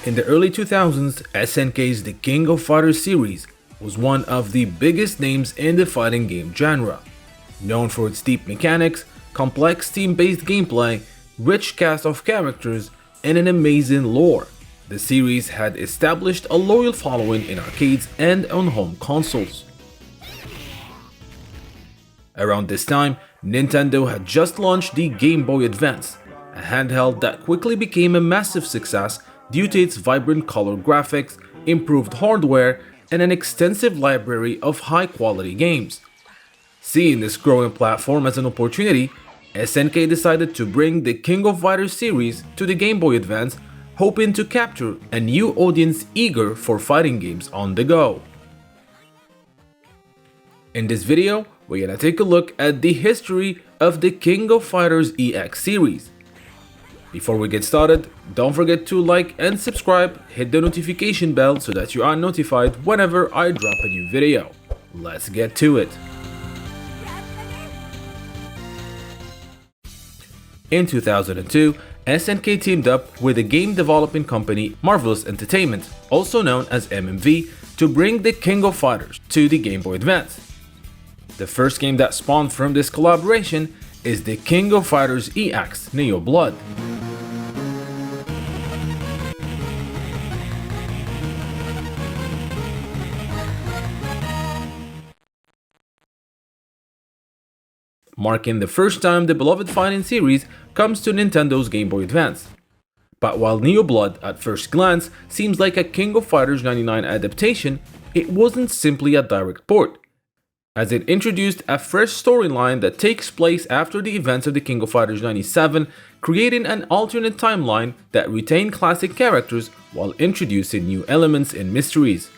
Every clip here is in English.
In the early 2000s, SNK's The King of Fighters series was one of the biggest names in the fighting game genre. Known for its deep mechanics, complex team-based gameplay, rich cast of characters, and an amazing lore, the series had established a loyal following in arcades and on home consoles. Around this time, Nintendo had just launched the Game Boy Advance, a handheld that quickly became a massive success due to its vibrant color graphics, improved hardware, and an extensive library of high-quality games. Seeing this growing platform as an opportunity, SNK decided to bring the King of Fighters series to the Game Boy Advance, hoping to capture a new audience eager for fighting games on the go. In this video, we're gonna take a look at the history of the King of Fighters EX series. Before we get started, don't forget to like and subscribe, hit the notification bell so that you are notified whenever I drop a new video. Let's get to it. In 2002, SNK teamed up with the game developing company Marvelous Entertainment, also known as MMV, to bring the King of Fighters to the Game Boy Advance. The first game that spawned from this collaboration is the King of Fighters EX NeogeoBlood. Marking the first time the beloved fighting series comes to Nintendo's Game Boy Advance. But while NeogeoBlood at first glance seems like a King of Fighters 99 adaptation, it wasn't simply a direct port, as it introduced a fresh storyline that takes place after the events of the King of Fighters 97, creating an alternate timeline that retained classic characters while introducing new elements and mysteries.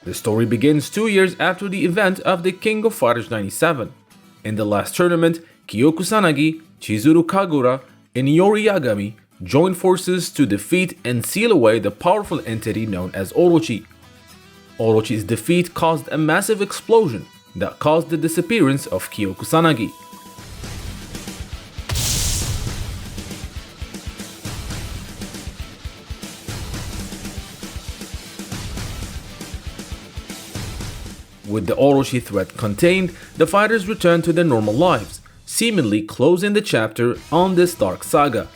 The story begins 2 years after the event of the King of Fighters 97. In the last tournament, Kyo Kusanagi, Chizuru Kagura, and Iori Yagami joined forces to defeat and seal away the powerful entity known as Orochi. Orochi's defeat caused a massive explosion that caused the disappearance of Kyo Kusanagi. With the Orochi threat contained, the fighters returned to their normal lives, seemingly closing the chapter on this dark saga.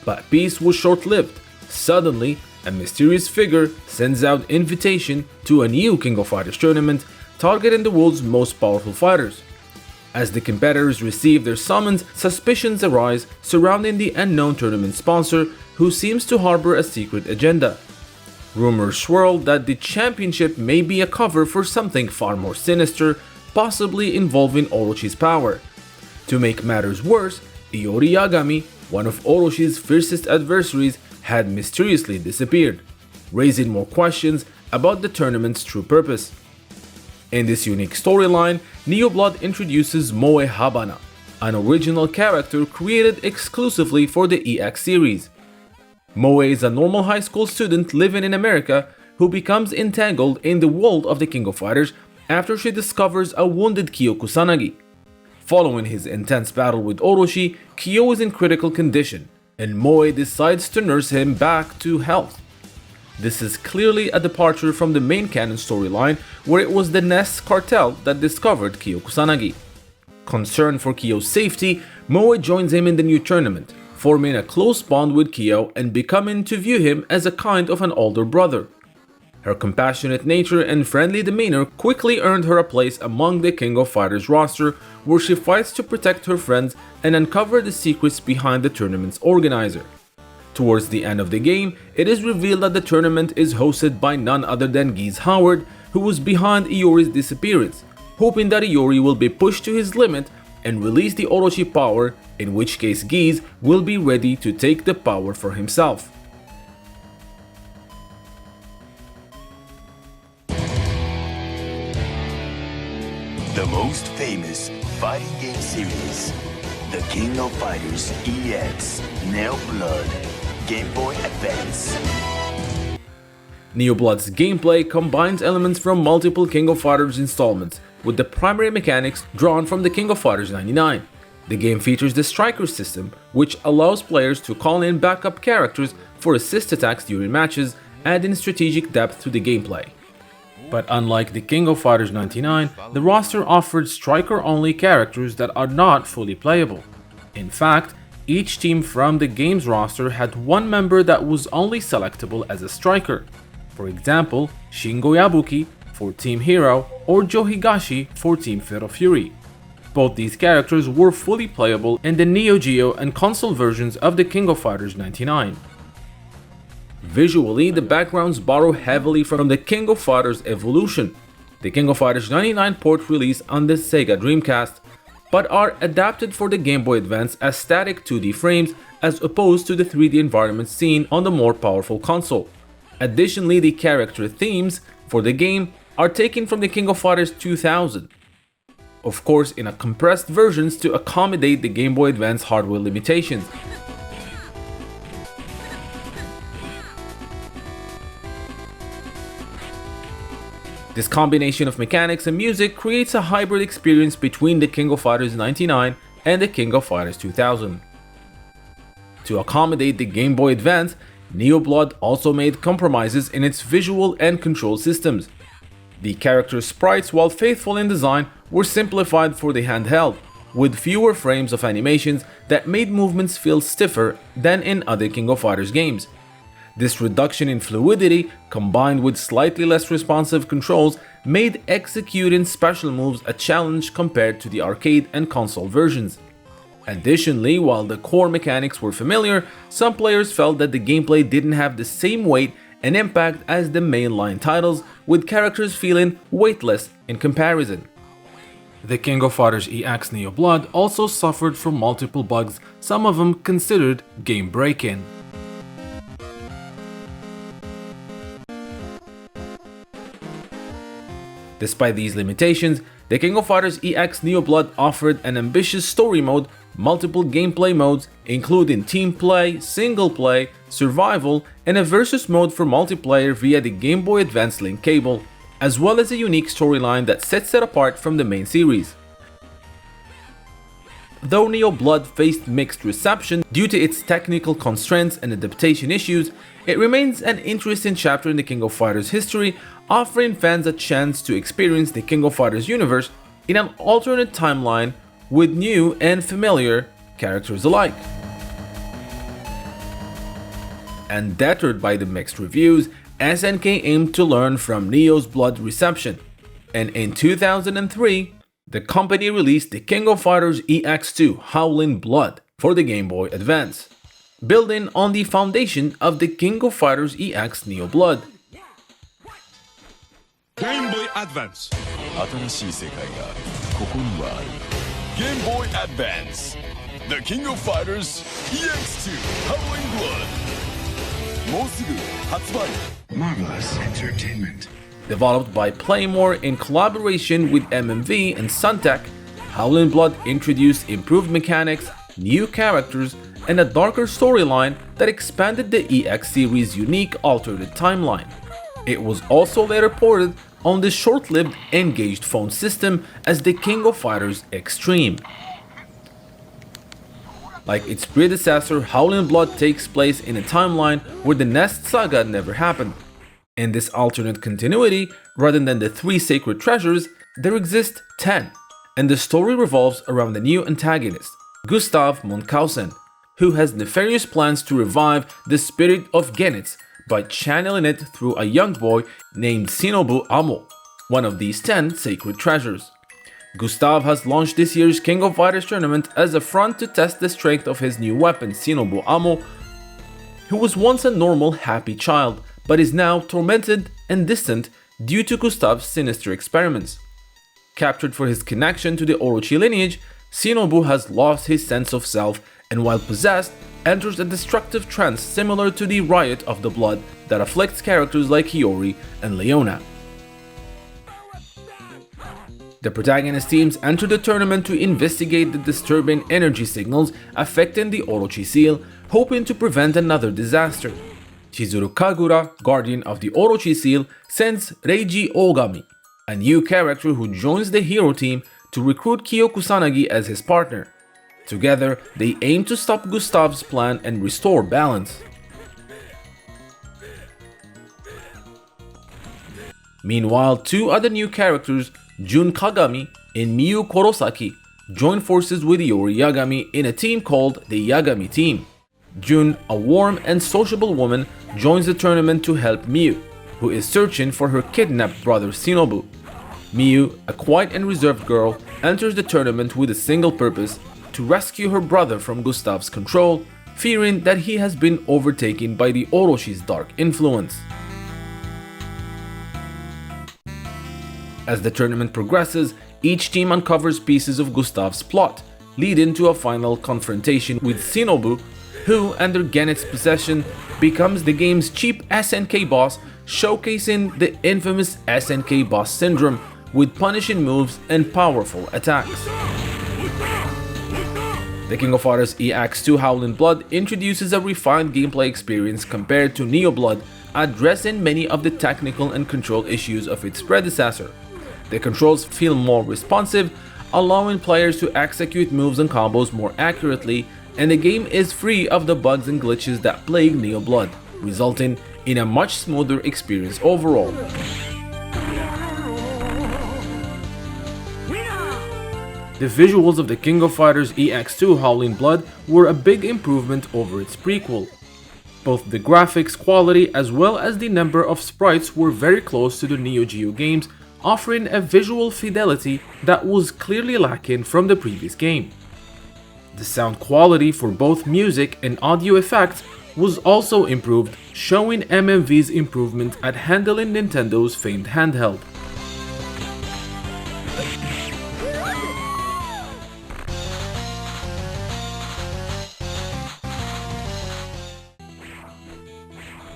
But peace was short-lived. Suddenly, a mysterious figure sends out invitation to a new King of Fighters tournament, targeting the world's most powerful fighters. As the competitors receive their summons, suspicions arise surrounding the unknown tournament sponsor, who seems to harbor a secret agenda. Rumors swirl that the championship may be a cover for something far more sinister, possibly involving Orochi's power. To make matters worse, Iori Yagami, one of Orochi's fiercest adversaries, had mysteriously disappeared, raising more questions about the tournament's true purpose. In this unique storyline, NeogeoBlood introduces Moe Habana, an original character created exclusively for the EX series. Moe is a normal high school student living in America who becomes entangled in the world of the King of Fighters after she discovers a wounded Kyo Kusanagi. Following his intense battle with Orochi, Kyo is in critical condition, and Moe decides to nurse him back to health. This is clearly a departure from the main canon storyline, where it was the Ness cartel that discovered Kyo Kusanagi. Concerned for Kyo's safety, Moe joins him in the new tournament, forming a close bond with Kyo and becoming to view him as a kind of an older brother. Her compassionate nature and friendly demeanor quickly earned her a place among the King of Fighters roster, where she fights to protect her friends and uncover the secrets behind the tournament's organizer. Towards the end of the game, it is revealed that the tournament is hosted by none other than Geese Howard, who was behind Iori's disappearance, hoping that Iori will be pushed to his limit and release the Orochi power, in which case Geese will be ready to take the power for himself. The most famous fighting game series, The King of Fighters EX NeogeoBlood, Game Boy Advance. NeogeoBlood's gameplay combines elements from multiple King of Fighters installments, with the primary mechanics drawn from the King of Fighters 99. The game features the Striker system, which allows players to call in backup characters for assist attacks during matches, adding strategic depth to the gameplay. But unlike the King of Fighters 99, the roster offered striker-only characters that are not fully playable. In fact, each team from the game's roster had one member that was only selectable as a striker. For example, Shingo Yabuki for Team Hero or Joe Higashi for Team Fatal Fury. Both these characters were fully playable in the Neo Geo and console versions of the King of Fighters 99. Visually, the backgrounds borrow heavily from the King of Fighters Evolution, the King of Fighters 99 port release on the Sega Dreamcast, but are adapted for the Game Boy Advance as static 2D frames as opposed to the 3D environments seen on the more powerful console. Additionally, the character themes for the game are taken from the King of Fighters 2000. Of course, in a compressed versions to accommodate the Game Boy Advance hardware limitations. This combination of mechanics and music creates a hybrid experience between the King of Fighters 99 and the King of Fighters 2000. To accommodate the Game Boy Advance, NeoBlood also made compromises in its visual and control systems. The character sprites, while faithful in design, were simplified for the handheld, with fewer frames of animations that made movements feel stiffer than in other King of Fighters games. This reduction in fluidity, combined with slightly less responsive controls, made executing special moves a challenge compared to the arcade and console versions. Additionally, while the core mechanics were familiar, some players felt that the gameplay didn't have the same weight and impact as the mainline titles, with characters feeling weightless in comparison. The King of Fighters EX Neo Blood also suffered from multiple bugs, some of them considered game-breaking. Despite these limitations, the King of Fighters EX Neo Blood offered an ambitious story mode, multiple gameplay modes, including team play, single play, survival, and a versus mode for multiplayer via the Game Boy Advance link cable, as well as a unique storyline that sets it apart from the main series. Though Neo Blood faced mixed reception due to its technical constraints and adaptation issues, it remains an interesting chapter in the King of Fighters history, offering fans a chance to experience the King of Fighters universe in an alternate timeline with new and familiar characters alike. Undeterred by the mixed reviews, SNK aimed to learn from Neo's Blood reception, and in 2003, the company released the King of Fighters EX2 Howling Blood for the Game Boy Advance, building on the foundation of the King of Fighters EX Neo Blood. Game Boy Advance. 新しい世界がここにはある。Game Boy Advance The King of Fighters EX2 Howling Blood もうすぐ発売 Marvelous entertainment. Developed by Playmore in collaboration with MMV and Suntech, Howling Blood introduced improved mechanics, new characters, and a darker storyline that expanded the EX series' unique alternate timeline. It was also later ported on the short-lived engaged phone system as the King of Fighters Extreme. Like its predecessor, Howling Blood takes place in a timeline where the Nest Saga never happened. In this alternate continuity, rather than the 3 sacred treasures, there exist 10, and the story revolves around the new antagonist, Gustav Munchausen, who has nefarious plans to revive the spirit of Genitz by channeling it through a young boy named Shinobu Amo, one of these 10 sacred treasures. Gustav has launched this year's King of Fighters tournament as a front to test the strength of his new weapon, Shinobu Amo, who was once a normal, happy child, but is now tormented and distant due to Gustav's sinister experiments. Captured for his connection to the Orochi lineage, Shinobu has lost his sense of self and, while possessed, enters a destructive trance similar to the Riot of the Blood that afflicts characters like Hiyori and Leona. The protagonist teams enter the tournament to investigate the disturbing energy signals affecting the Orochi seal, hoping to prevent another disaster. Chizuru Kagura, guardian of the Orochi seal, sends Reiji Ogami, a new character who joins the hero team to recruit Kyo Kusanagi as his partner. Together, they aim to stop Gustav's plan and restore balance. Meanwhile, two other new characters, Jun Kagami and Miyu Kurosaki, join forces with Yori Yagami in a team called the Yagami Team. Jun, a warm and sociable woman, joins the tournament to help Miyu, who is searching for her kidnapped brother Shinobu. Miyu, a quiet and reserved girl, enters the tournament with a single purpose: to rescue her brother from Gustav's control, fearing that he has been overtaken by the Oroshi's dark influence. As the tournament progresses, each team uncovers pieces of Gustav's plot, leading to a final confrontation with Shinobu, who, under Genet's possession, becomes the game's cheap SNK boss, showcasing the infamous SNK boss syndrome with punishing moves and powerful attacks. The King of Fighters EX2 Howling Blood introduces a refined gameplay experience compared to NeoBlood, addressing many of the technical and control issues of its predecessor. The controls feel more responsive, allowing players to execute moves and combos more accurately, and the game is free of the bugs and glitches that plague NeoBlood, resulting in a much smoother experience overall. The visuals of the King of Fighters EX2 Howling Blood were a big improvement over its prequel. Both the graphics quality as well as the number of sprites were very close to the Neo Geo games, offering a visual fidelity that was clearly lacking from the previous game. The sound quality for both music and audio effects was also improved, showing MMV's improvement at handling Nintendo's famed handheld.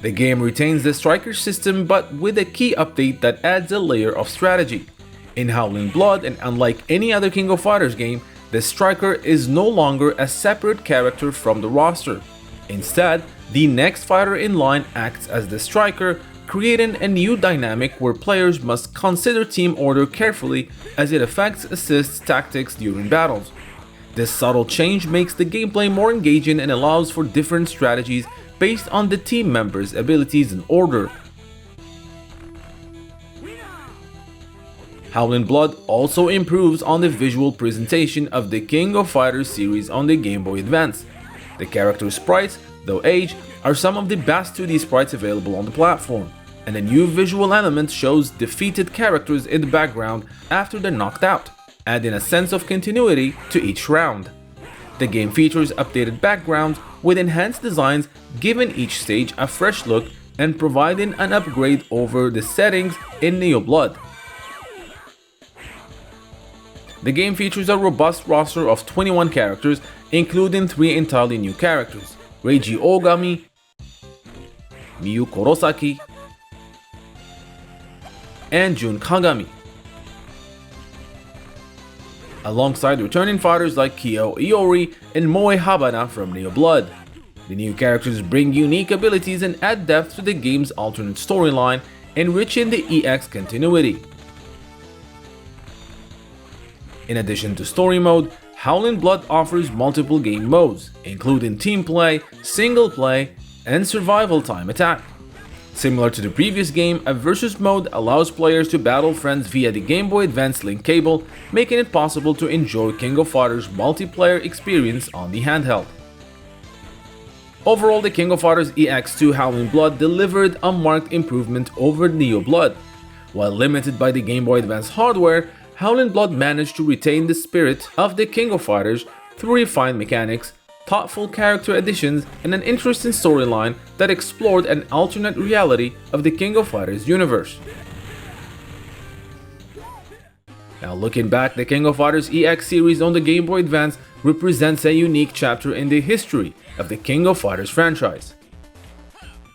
The game retains the striker system, but with a key update that adds a layer of strategy. In Howling Blood, and unlike any other King of Fighters game, the striker is no longer a separate character from the roster. Instead, the next fighter in line acts as the striker, creating a new dynamic where players must consider team order carefully as it affects assists tactics during battles. This subtle change makes the gameplay more engaging and allows for different strategies based on the team members' abilities and order. Howling Blood also improves on the visual presentation of the King of Fighters series on the Game Boy Advance. The character sprites, though aged, are some of the best 2D sprites available on the platform, and a new visual element shows defeated characters in the background after they're knocked out, adding a sense of continuity to each round. The game features updated backgrounds with enhanced designs, giving each stage a fresh look and providing an upgrade over the settings in NeoBlood. The game features a robust roster of 21 characters, including 3 entirely new characters: Reiji Ogami, Miyu Kurosaki, and Jun Kagami, alongside returning fighters like Kyo Iori and Moe Habana from NeoBlood. The new characters bring unique abilities and add depth to the game's alternate storyline, enriching the EX continuity. In addition to story mode, Howling Blood offers multiple game modes, including team play, single play, and survival time attack. Similar to the previous game, a versus mode allows players to battle friends via the Game Boy Advance link cable, making it possible to enjoy King of Fighters multiplayer experience on the handheld. Overall, the King of Fighters EX2 Howling Blood delivered a marked improvement over NeoBlood. While limited by the Game Boy Advance hardware, Howling Blood managed to retain the spirit of the King of Fighters through refined mechanics, thoughtful character additions, and an interesting storyline that explored an alternate reality of the King of Fighters universe. Now looking back, the King of Fighters EX series on the Game Boy Advance represents a unique chapter in the history of the King of Fighters franchise.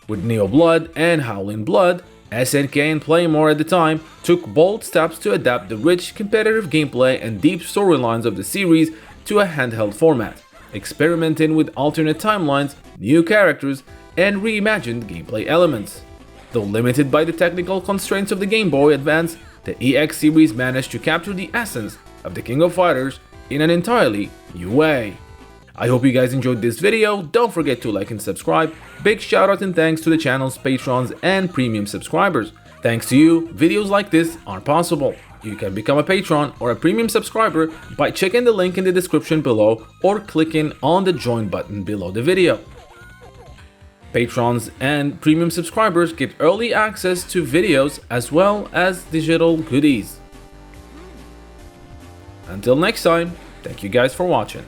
With NeoBlood and Howling Blood, SNK and Playmore at the time took bold steps to adapt the rich competitive gameplay and deep storylines of the series to a handheld format, experimenting with alternate timelines, new characters, and reimagined gameplay elements. Though limited by the technical constraints of the Game Boy Advance, the EX series managed to capture the essence of the King of Fighters in an entirely new way. I hope you guys enjoyed this video. Don't forget to like and subscribe. Big shout out and thanks to the channel's patrons and premium subscribers. Thanks to you, videos like this are possible. You can become a patron or a premium subscriber by checking the link in the description below or clicking on the join button below the video. Patrons and premium subscribers get early access to videos as well as digital goodies. Until next time, thank you guys for watching.